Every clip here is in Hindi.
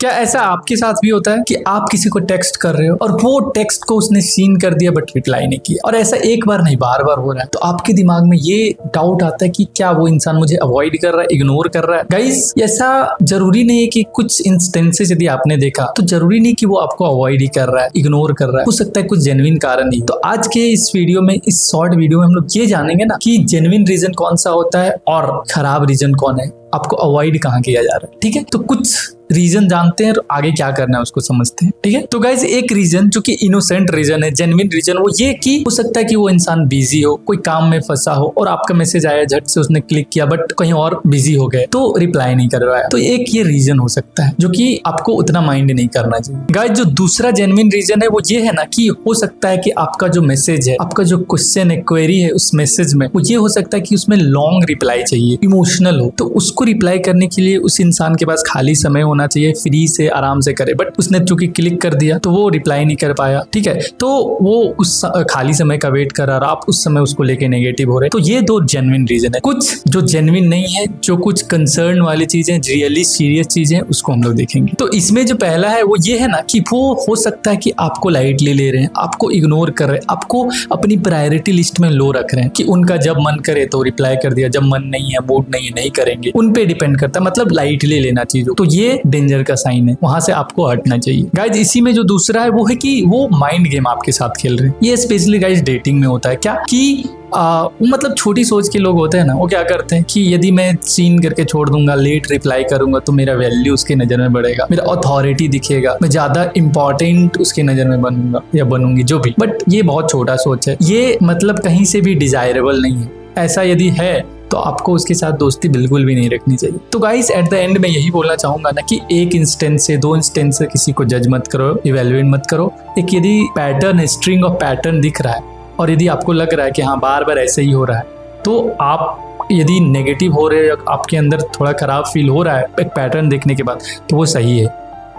क्या ऐसा आपके साथ भी होता है कि आप किसी को टेक्स्ट कर रहे हो और वो टेक्स्ट को उसने सीन कर दिया बट रिप्लाई नहीं किया, और ऐसा एक बार नहीं बार बार हो रहा है, तो आपके दिमाग में ये डाउट आता है कि क्या वो इंसान मुझे अवॉइड कर रहा है, इग्नोर कर रहा है। गाइस, ऐसा जरूरी नहीं है कि कुछ इंस्टेंसेस यदि आपने देखा तो जरूरी नहीं कि वो आपको अवॉइड ही कर रहा है, इग्नोर कर रहा है, हो सकता है कुछ जेन्युइन कारण नहीं। तो आज के इस वीडियो में, इस शॉर्ट वीडियो में हम लोग ये जानेंगे ना कि जेन्युइन रीजन कौन सा होता है और खराब रीजन कौन है, आपको अवॉइड कहाँ किया जा रहा है। ठीक है, तो कुछ रीजन जानते हैं और आगे क्या करना है उसको समझते हैं। ठीक है, तो गाइज एक रीजन जो कि इनोसेंट रीजन है, जेन्युइन रीजन, वो ये कि हो सकता है कि वो इंसान बिजी हो, कोई काम में फंसा हो और आपका मैसेज आया, झट से उसने क्लिक किया बट कहीं और बिजी हो गए तो रिप्लाई नहीं कर रहा है। तो एक ये रीजन हो सकता है जो कि आपको उतना माइंड नहीं करना चाहिए। गाइज जो दूसरा जेन्युइन रीजन है वो ये है ना कि हो सकता है कि आपका जो मैसेज है, आपका जो क्वेश्चन है, क्वेरी है उस मैसेज में, वो ये हो सकता है कि उसमें लॉन्ग रिप्लाई चाहिए, इमोशनल हो, तो उसको रिप्लाई करने के लिए उस इंसान के पास खाली समय होना चाहिए, फ्री से आराम से करे, बट उसने चूंकि क्लिक कर दिया तो वो रिप्लाई नहीं कर पाया। ठीक है, तो वो उस खाली समय का वेट कर रहा और आप उस समय उसको लेके नेगेटिव हो रहे। तो ये दो जेन्युइन रीजन है। कुछ जो जेन्युइन नहीं है, जो कुछ कंसर्न वाली चीजें, रियली सीरियस चीजें, उसको हम लोग देखेंगे। तो इसमें जो पहला है वो ये है ना कि वो हो सकता है कि आपको लाइटली ले रहे हैं, आपको इग्नोर कर रहे हैं, आपको अपनी प्रायोरिटी लिस्ट में लो रख रहे हैं कि उनका जब मन करे तो रिप्लाई कर दिया, जब मन नहीं है, मूड नहीं है, नहीं करेंगे, उन पे डिपेंड करता है, मतलब लाइटली लेना चीजों। तो ये डेंजर का साइन है, वहां से आपको हटना चाहिए। गाइज इसी में जो दूसरा है वो है कि वो माइंड गेम आपके साथ खेल रहे हैं। ये स्पेशली गाइज डेटिंग में होता है। क्या कि मतलब छोटी सोच के लोग होते हैं ना, वो क्या करते हैं कि यदि मैं सीन करके छोड़ दूंगा, लेट रिप्लाई करूंगा तो मेरा वैल्यू उसके नजर में बढ़ेगा, मेरा अथॉरिटी दिखेगा, मैं ज्यादा इंपॉर्टेंट उसके नजर में बनूंगा या बनूंगी, जो भी। बट ये बहुत छोटा सोच है, ये मतलब कहीं से भी डिजायरेबल नहीं है। ऐसा यदि है तो आपको उसके साथ दोस्ती बिल्कुल भी नहीं रखनी चाहिए। तो गाइस एट द एंड में यही बोलना चाहूंगा ना कि एक इंस्टेंस से, दो इंस्टेंस से किसी को जज मत करो, इवेल्युएट मत करो। एक यदि पैटर्न, स्ट्रिंग ऑफ पैटर्न दिख रहा है और यदि आपको लग रहा है कि हाँ बार बार ऐसे ही हो रहा है, तो आप यदि नेगेटिव हो रहे हैं, आपके अंदर थोड़ा खराब फील हो रहा है एक पैटर्न देखने के बाद, तो वो सही है,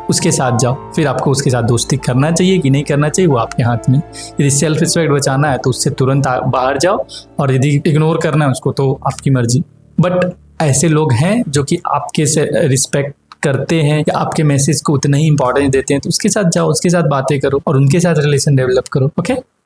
उसके साथ जाओ। फिर आपको उसके साथ दोस्ती करना चाहिए कि नहीं करना चाहिए वो आपके हाथ में। यदि सेल्फ रिस्पेक्ट बचाना है तो उससे तुरंत बाहर जाओ, और यदि इग्नोर करना है उसको तो आपकी मर्जी। बट ऐसे लोग हैं जो कि आपके से रिस्पेक्ट करते हैं या आपके मैसेज को उतना ही इंपॉर्टेंस देते हैं, तो उसके साथ जाओ, उसके साथ बातें करो और उनके साथ रिलेशन डेवलप करो। ओके।